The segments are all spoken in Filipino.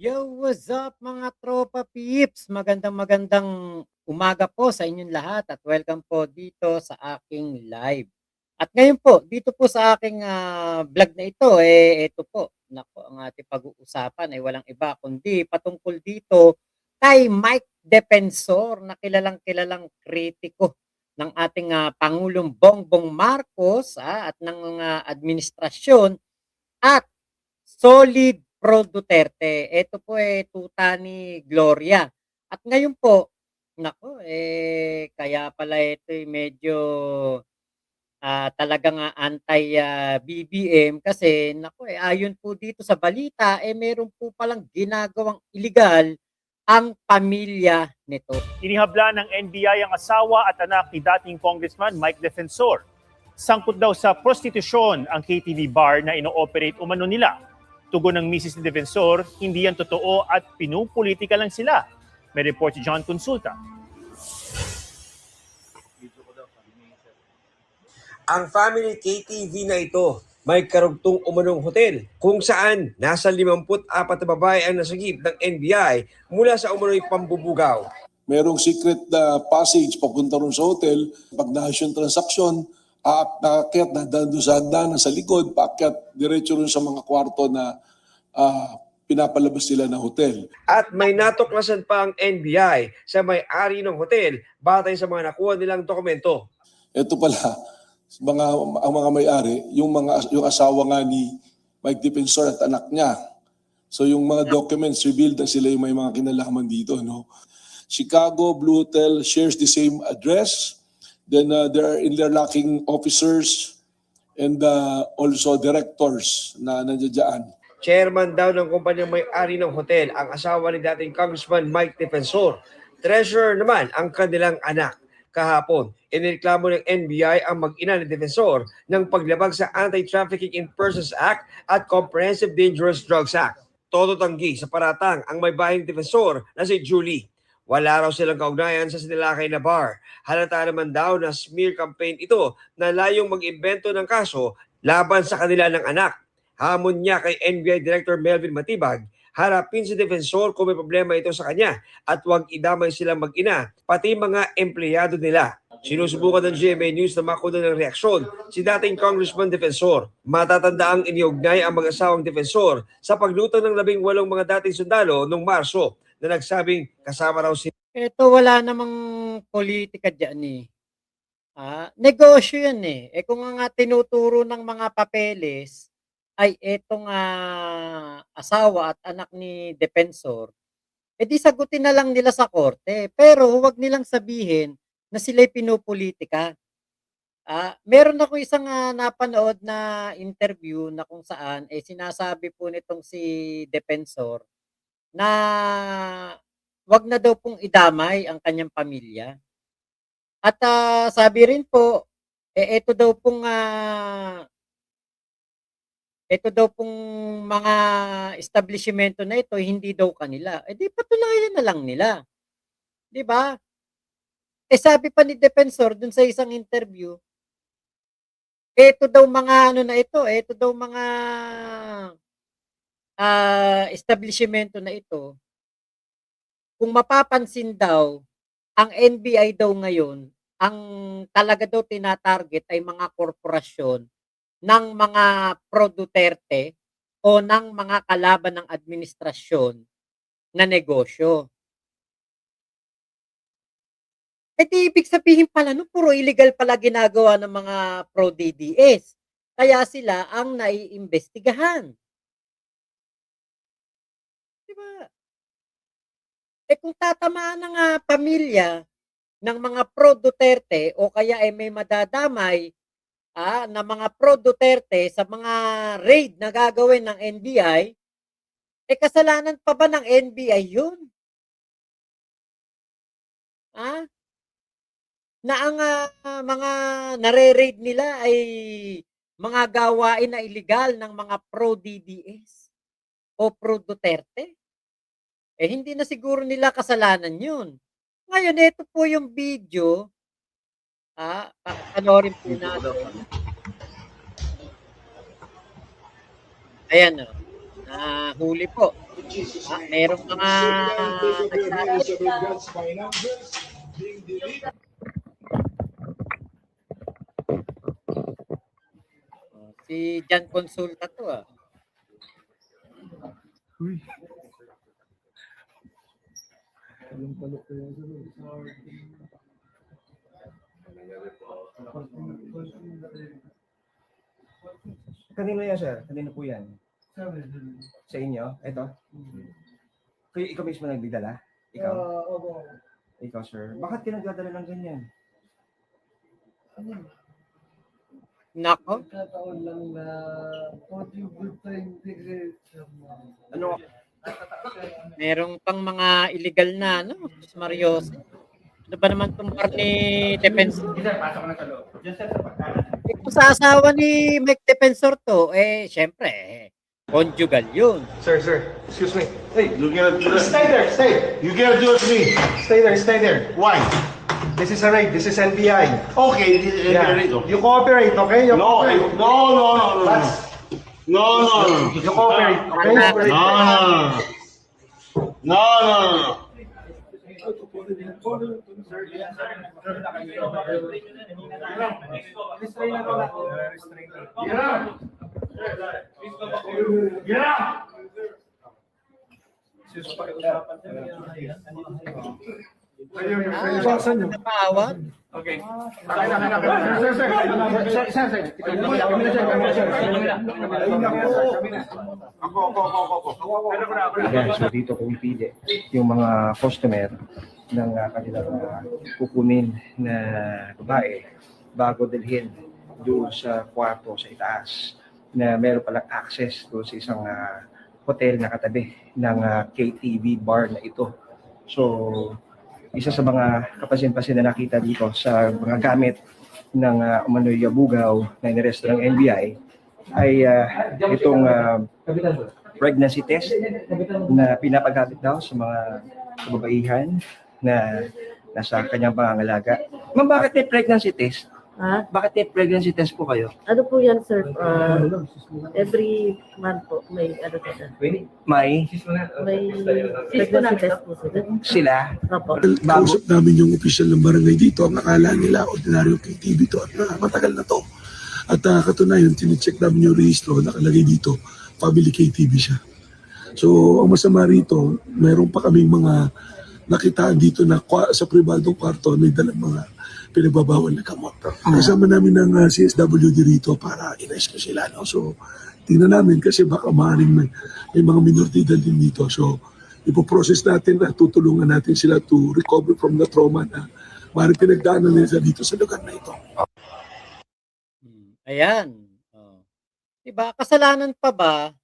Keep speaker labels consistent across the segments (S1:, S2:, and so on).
S1: Yo, what's up mga tropa peeps? Magandang umaga po sa inyong lahat at welcome po dito sa aking live. At ngayon po, dito po sa aking vlog na ito, ito po, nako, ang ating pag-uusapan ay walang iba kundi patungkol dito kay Mike Defensor na kilalang kritiko ng ating Pangulong Bongbong Marcos at ng administrasyon at Solid Pro Duterte. Ito po tuta ni Gloria. At ngayon po, nako kaya pala ito medyo talagang anti BBM kasi nako ayon po dito sa balita meron po palang ginagawang illegal ang pamilya nito.
S2: Inihabla ng NBI ang asawa at anak ni dating Congressman Mike Defensor. Sangkot daw sa prostitusyon ang KTV bar na ino-operate umano nila. Tugon ng Mrs. ni Defensor, hindi yan totoo at pinupolitika lang sila. May report si John Consulta.
S3: Ang family KTV na ito may karugtong umanong hotel kung saan nasa 54 na babae ang nasagip ng NBI mula sa umano'y pambubugaw.
S4: Merong secret passage papunta ron sa hotel. Pag naayos yung transaksyon, aakyat na doon sa hagdanan sa likod, paakyat diretso ron sa mga kwarto na pinapalabas nila ng hotel.
S3: At may natuklasan pa ang NBI sa may-ari ng hotel batay sa mga nakuha nilang dokumento.
S4: Ito pala, ang mga may-ari, yung asawa nga ni Mike Defensor at anak niya. So yung mga documents revealed na sila yung may mga kinalaman dito, no? Chicago Blue Hotel shares the same address. Then there are interlocking officers and also directors na nandiyan.
S3: Chairman daw ng kumpanyang may-ari ng hotel ang asawa ni dating Congressman Mike Defensor. Treasurer naman ang kanilang anak. Kahapon, inireklamo ng NBI ang mag-ina ni Defensor ng paglabag sa Anti-Trafficking in Persons Act at Comprehensive Dangerous Drugs Act. Todo tanggi sa paratang ang may bahing Defensor na si Julie. Wala raw silang kaugnayan sa sinilakay na bar. Halata naman daw na smear campaign ito na layong mag-imbento ng kaso laban sa kanila ng anak. Hamon niya kay NBI Director Melvin Matibag, harapin si Defensor kung may problema ito sa kanya at huwag idamay silang mag-ina, pati mga empleyado nila. Sinusubukan ng GMA News na makuha ng reaksyon si dating Congressman Defensor. Matatanda ang iniugnay ang mag-asawang Defensor sa paglutang ng 18 mga dating sundalo noong Marso na nagsabing kasama raw si...
S1: Ito wala namang politika dyan negosyo yan kung nga tinuturo ng mga papeles ay etong asawa at anak ni Defensor, di sagutin na lang nila sa korte. Pero huwag nilang sabihin na sila'y pinupolitika. Meron ako isang napanood na interview na kung saan sinasabi po nitong si Defensor na wag na daw pong idamay ang kanyang pamilya. At sabi rin po, ito daw pong mga establishmento na ito hindi daw kanila. Di patunayan na lang nila. 'Di ba? Sabi pa ni Defensor dun sa isang interview, ito daw mga ano na ito daw mga establishmento na ito. Kung mapapansin daw, ang NBI daw ngayon, ang talaga daw tina-target ay mga korporasyon ng mga pro-Duterte o ng mga kalaban ng administrasyon na negosyo. Di ibig sabihin pala no, puro illegal pala ginagawa ng mga pro-DDS. Kaya sila ang naiimbestigahan. Diba? Kung tatamaan ng pamilya ng mga pro-Duterte o kaya may madadamay na mga pro-Duterte sa mga raid na gagawin ng NBI, kasalanan pa ba ng NBI yun? Na ang mga nare-raid nila ay mga gawain na illegal ng mga pro-DDS o pro-Duterte? Hindi na siguro nila kasalanan yun. Ngayon, ito po yung video. Panoorin po natin. Ayan huli po. Merong mga nagsasabi. Si Jan Consulta to ah.
S5: Kanino yan, sir? Kanino po yan? Sa inyo? Ito? Kayo, ikaw mismo nagdala? Ikaw? Ikaw, sir. Bakit ka nagdadala ng ganyan?
S1: Nako,
S5: Ano?
S1: merong pang mga illegal na ano, Diyos Marios. Ano ba naman itong bar ni Defensor? Eh, kung sa asawa ni Mike Defensor to, syempre, conjugal yun.
S6: Sir, excuse me. Hey, you cannot do that. Stay there, stay. You cannot do it to me. Stay there. Why?
S5: This is a raid. This is NBI.
S6: Okay,
S5: Yeah.
S6: okay.
S5: You cooperate, okay? You
S6: No,
S5: cooperate.
S6: no. No.
S5: You cooperate, okay?
S6: No.
S1: Napaawan.
S5: Yan, so dito pumipili yung mga customer ng kanilang kukunin na babae bago dalhin doon sa kwarto sa itaas na meron palang access doon sa isang hotel na katabi ng KTV bar na ito. So, isa sa mga kapansin-pansin na nakita dito sa mga gamit ng umano'y bugaw na iniresto ng NBI ay itong pregnancy test na pinapagamit daw sa mga kababaihan na nasa kanyang pangangalaga. Ma'am, bakit may pregnancy test?
S7: Ha?
S5: Bakit may pregnancy test po kayo?
S7: Ano po yan, sir? Every month po, may ano po sir.
S5: May
S7: May pregnancy test po sir.
S5: sila.
S7: Opo.
S4: Kausap namin yung official ng barangay dito. Ang akala nila, ordinaryo KTV to. Matagal na to. At katunayan, tinicheck namin yung registro, nakalagay dito, family KTV siya. So, ang masama rito, meron pa kaming mga nakitaan dito na sa pribadong kwarto, may dalang mga pinagbabawal na gamot. Kasama namin ng CSWD rito para i-rescue sila. No? So, tingnan namin kasi baka maaaring may mga minor de edad din dito. So, ipoprocess natin at tutulungan natin sila to recover from the trauma na maaaring pinagdaanan nila dito sa lugar na ito.
S1: Ayan. Oh. Diba, kasalanan pa ba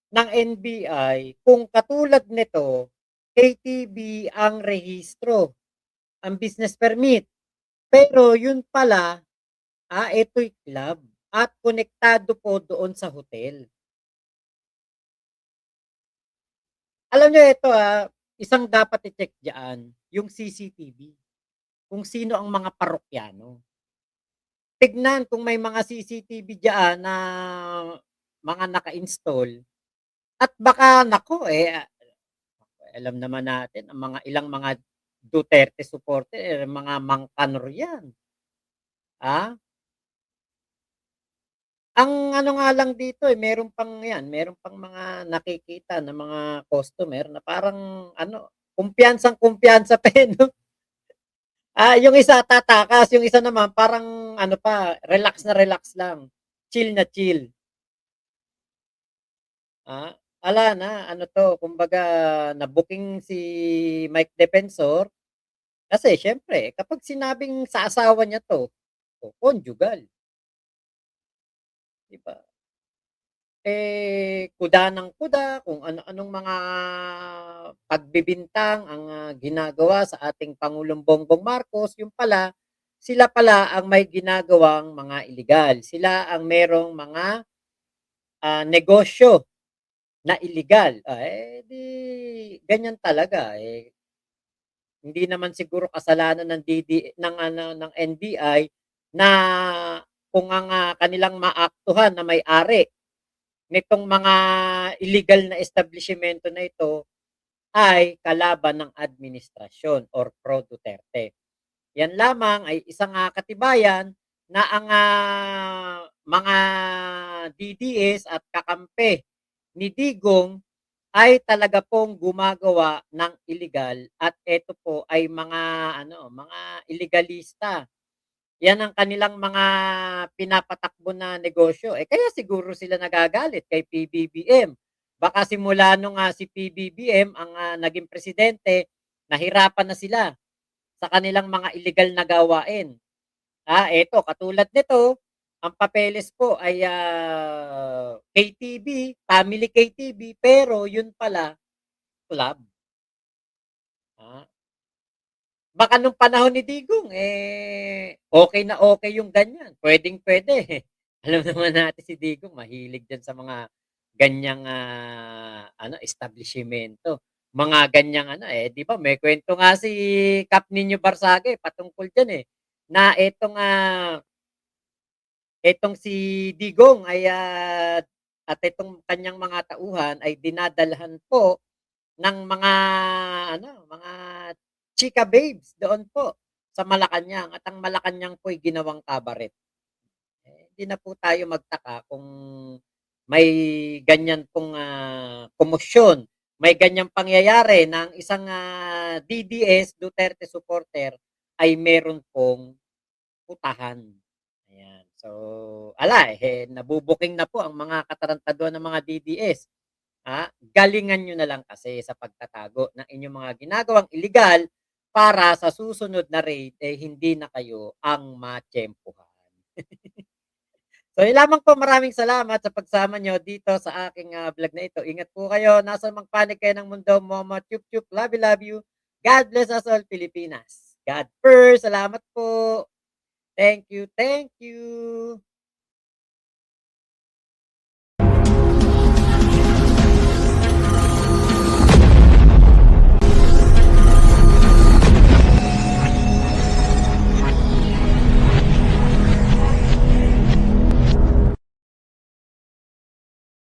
S1: ng NBI kung katulad nito, KTV ang rehistro, ang business permit. Pero yun pala, ito'y club at konektado po doon sa hotel. Alam nyo ito isang dapat i-check dyan, yung CCTV. Kung sino ang mga parokyano. Tignan kung may mga CCTV dyan na mga naka-install. At baka, nako alam naman natin, ang mga ilang mga Duterte supporter, mga mangkanor yan. Ang ano nga lang dito, meron pang mga nakikita na mga customer na parang kumpiyansang-kumpiyansa pa no? Yung isa tatakas, yung isa naman parang relax na relax lang. Chill na chill. Ala na, kumbaga na-booking si Mike Defensor kasi syempre, kapag sinabing sa asawa niya to, conjugal. Diba? Kuda ng kuda, kung ano-anong mga pagbibintang ang ginagawa sa ating Pangulong Bongbong Marcos, sila pala ang may ginagawang mga illegal. Sila ang merong mga negosyo na illegal. Di ganyan talaga. Hindi naman siguro kasalanan ng NBI na kung ang kanilang maaktuhan na may-ari nitong mga illegal na establishmento na ito ay kalaban ng administrasyon or pro-Duterte. Yan lamang ay isang katibayan na ang mga DDS at kakampi ni Digong ay talaga pong gumagawa ng illegal at ito po ay mga illegalista. Yan ang kanilang mga pinapatakbo na negosyo. Kaya siguro sila nagagalit kay PBBM. Baka simula nung si PBBM ang naging presidente, nahirapan na sila sa kanilang mga illegal na gawain. Eto katulad nito, ang papeles po ay KTV, family KTV, pero yun pala club. Baka nung panahon ni Digong okay na okay yung ganyan, puwedeng-puwede. Alam naman natin si Digong mahilig diyan sa mga ganyang establisyemento. Mga ganyang 'di ba may kwento nga si Kap Nino Barsaga patungkol diyan na etong si Digong ay at itong kanyang mga tauhan ay dinadalhan po ng mga chika babes doon po sa Malacanang at ang Malacanang po'y ginawang cabaret. Hindi na po tayo magtaka kung may ganyan pong komosyon, may ganyang pangyayari na ang isang DDS Duterte supporter ay meron pong putahan. Ayan. So, nabubuking na po ang mga katarantaduhan ng mga DDS. Galingan nyo na lang kasi sa pagtatago ng inyong mga ginagawang illegal para sa susunod na raid hindi na kayo ang matiyempuhan. So, yun lamang po, maraming salamat sa pagsama nyo dito sa aking vlog na ito. Ingat po kayo, nasa mang panig kayo ng mundo, Momo, chup chup, love you. God bless us all, Pilipinas. God first, salamat po. Thank you, thank you.